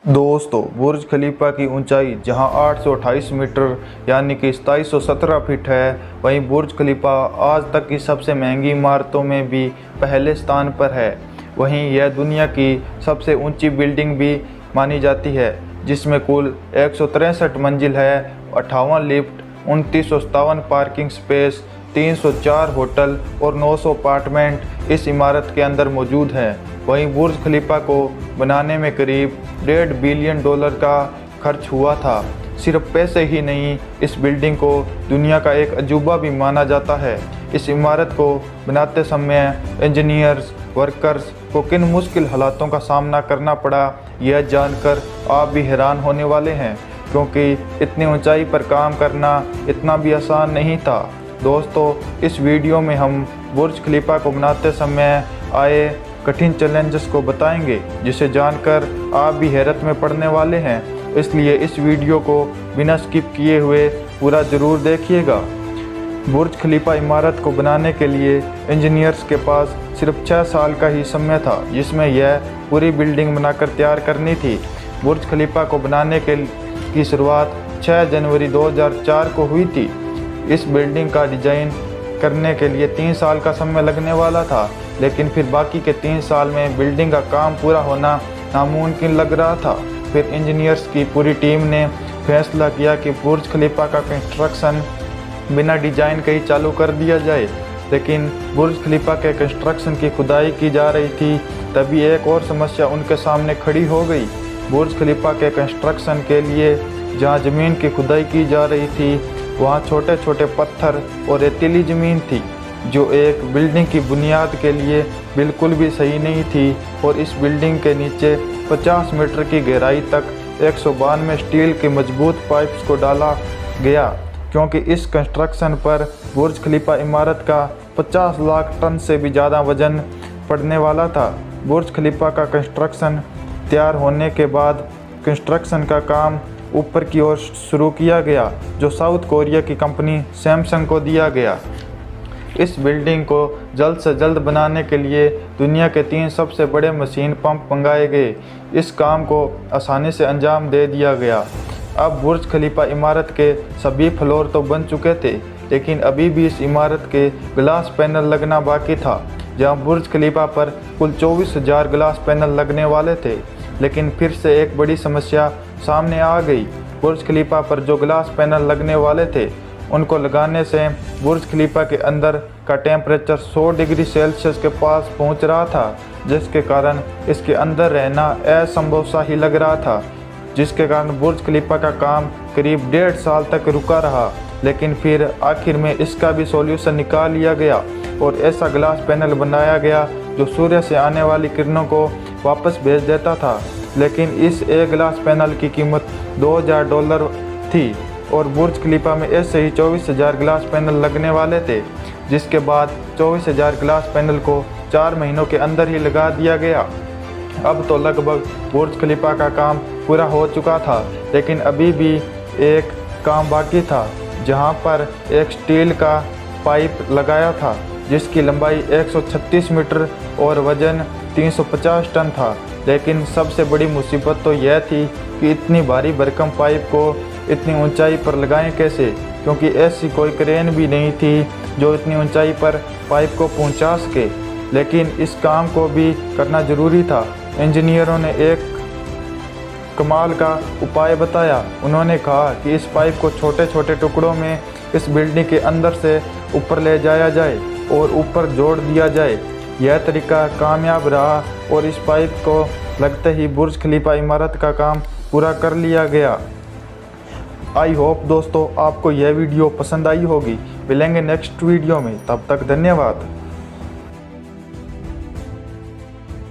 दोस्तों, बुर्ज खलीफा की ऊंचाई जहां 828 मीटर यानी कि 2717 फीट है, वहीं बुर्ज खलीफा आज तक की सबसे महंगी इमारतों में भी पहले स्थान पर है। वहीं यह दुनिया की सबसे ऊंची बिल्डिंग भी मानी जाती है, जिसमें कुल 163 मंजिल है, 58 लिफ्ट, 2957 पार्किंग स्पेस, 304 होटल और 900 अपार्टमेंट इस इमारत के अंदर मौजूद हैं। वहीं बुर्ज खलीफा को बनाने में करीब $1.5 बिलियन का खर्च हुआ था। सिर्फ पैसे ही नहीं, इस बिल्डिंग को दुनिया का एक अजूबा भी माना जाता है। इस इमारत को बनाते समय इंजीनियर्स वर्कर्स को किन मुश्किल हालातों का सामना करना पड़ा, यह जानकर आप भी हैरान होने वाले हैं, क्योंकि इतनी ऊंचाई पर काम करना इतना भी आसान नहीं था। दोस्तों, इस वीडियो में हम बुर्ज खलीफा को बनाते समय आए कठिन चैलेंजेस को बताएंगे, जिसे जानकर आप भी हैरत में पड़ने वाले हैं। इसलिए इस वीडियो को बिना स्किप किए हुए पूरा ज़रूर देखिएगा। बुर्ज खलीफा इमारत को बनाने के लिए इंजीनियर्स के पास सिर्फ 6 साल का ही समय था, जिसमें यह पूरी बिल्डिंग बनाकर तैयार करनी थी। बुर्ज खलीफा को बनाने की शुरुआत 6 जनवरी 2004 को हुई थी। इस बिल्डिंग का डिज़ाइन करने के लिए 3 साल का समय लगने वाला था, लेकिन फिर बाकी के 3 साल में बिल्डिंग का काम पूरा होना नामुमकिन लग रहा था। फिर इंजीनियर्स की पूरी टीम ने फैसला किया कि बुर्ज खलीफा का कंस्ट्रक्शन बिना डिज़ाइन के ही चालू कर दिया जाए। लेकिन बुर्ज खलीफा के कंस्ट्रक्शन की खुदाई की जा रही थी, तभी एक और समस्या उनके सामने खड़ी हो गई। बुर्ज खलीफा के कंस्ट्रक्शन के लिए जहाँ ज़मीन की खुदाई की जा रही थी, वहाँ छोटे छोटे पत्थर और रेतीली ज़मीन थी, जो एक बिल्डिंग की बुनियाद के लिए बिल्कुल भी सही नहीं थी। और इस बिल्डिंग के नीचे 50 मीटर की गहराई तक 192 स्टील के मजबूत पाइप्स को डाला गया, क्योंकि इस कंस्ट्रक्शन पर बुर्ज खलीफा इमारत का 50 लाख टन से भी ज़्यादा वजन पड़ने वाला था। बुर्ज खलीफा का कंस्ट्रक्शन तैयार होने के बाद कंस्ट्रक्शन का काम ऊपर की ओर शुरू किया गया, जो साउथ कोरिया की कंपनी सैमसंग को दिया गया। इस बिल्डिंग को जल्द से जल्द बनाने के लिए दुनिया के 3 सबसे बड़े मशीन पंप मंगाए गए। इस काम को आसानी से अंजाम दे दिया गया। अब बुर्ज खलीफा इमारत के सभी फ्लोर तो बन चुके थे, लेकिन अभी भी इस इमारत के ग्लास पैनल लगना बाकी था। जहां बुर्ज खलीफा पर कुल 24,000 ग्लास पैनल लगने वाले थे, लेकिन फिर से एक बड़ी समस्या सामने आ गई। बुर्ज खलीफा पर जो ग्लास पैनल लगने वाले थे, उनको लगाने से बुर्ज खलीफा के अंदर का टेम्परेचर 100 डिग्री सेल्सियस के पास पहुंच रहा था, जिसके कारण इसके अंदर रहना असंभव सा ही लग रहा था, जिसके कारण बुर्ज खलीफा का काम करीब 1.5 साल तक रुका रहा। लेकिन फिर आखिर में इसका भी सॉल्यूशन निकाल लिया गया और ऐसा ग्लास पैनल बनाया गया जो सूर्य से आने वाली किरणों को वापस भेज देता था। लेकिन इस एक ग्लास पैनल की कीमत $2000 थी और बुर्ज खलीफा में ऐसे ही 24,000 ग्लास पैनल लगने वाले थे, जिसके बाद 24,000 ग्लास पैनल को 4 महीनों के अंदर ही लगा दिया गया। अब तो लगभग बुर्ज खलीफा का काम पूरा हो चुका था, लेकिन अभी भी एक काम बाकी था, जहां पर एक स्टील का पाइप लगाया था, जिसकी लंबाई 136 मीटर और वजन 350 टन था। लेकिन सबसे बड़ी मुसीबत तो यह थी कि इतनी भारी भरकम पाइप को इतनी ऊंचाई पर लगाएं कैसे, क्योंकि ऐसी कोई क्रेन भी नहीं थी जो इतनी ऊंचाई पर पाइप को पहुंचा सके। लेकिन इस काम को भी करना ज़रूरी था। इंजीनियरों ने एक कमाल का उपाय बताया। उन्होंने कहा कि इस पाइप को छोटे छोटे टुकड़ों में इस बिल्डिंग के अंदर से ऊपर ले जाया जाए और ऊपर जोड़ दिया जाए। यह तरीका कामयाब रहा और इस पाइप को लगते ही बुर्ज खलीफा इमारत का काम पूरा कर लिया गया। आई होप दोस्तों आपको यह वीडियो पसंद आई होगी। मिलेंगे नेक्स्ट वीडियो में, तब तक धन्यवाद।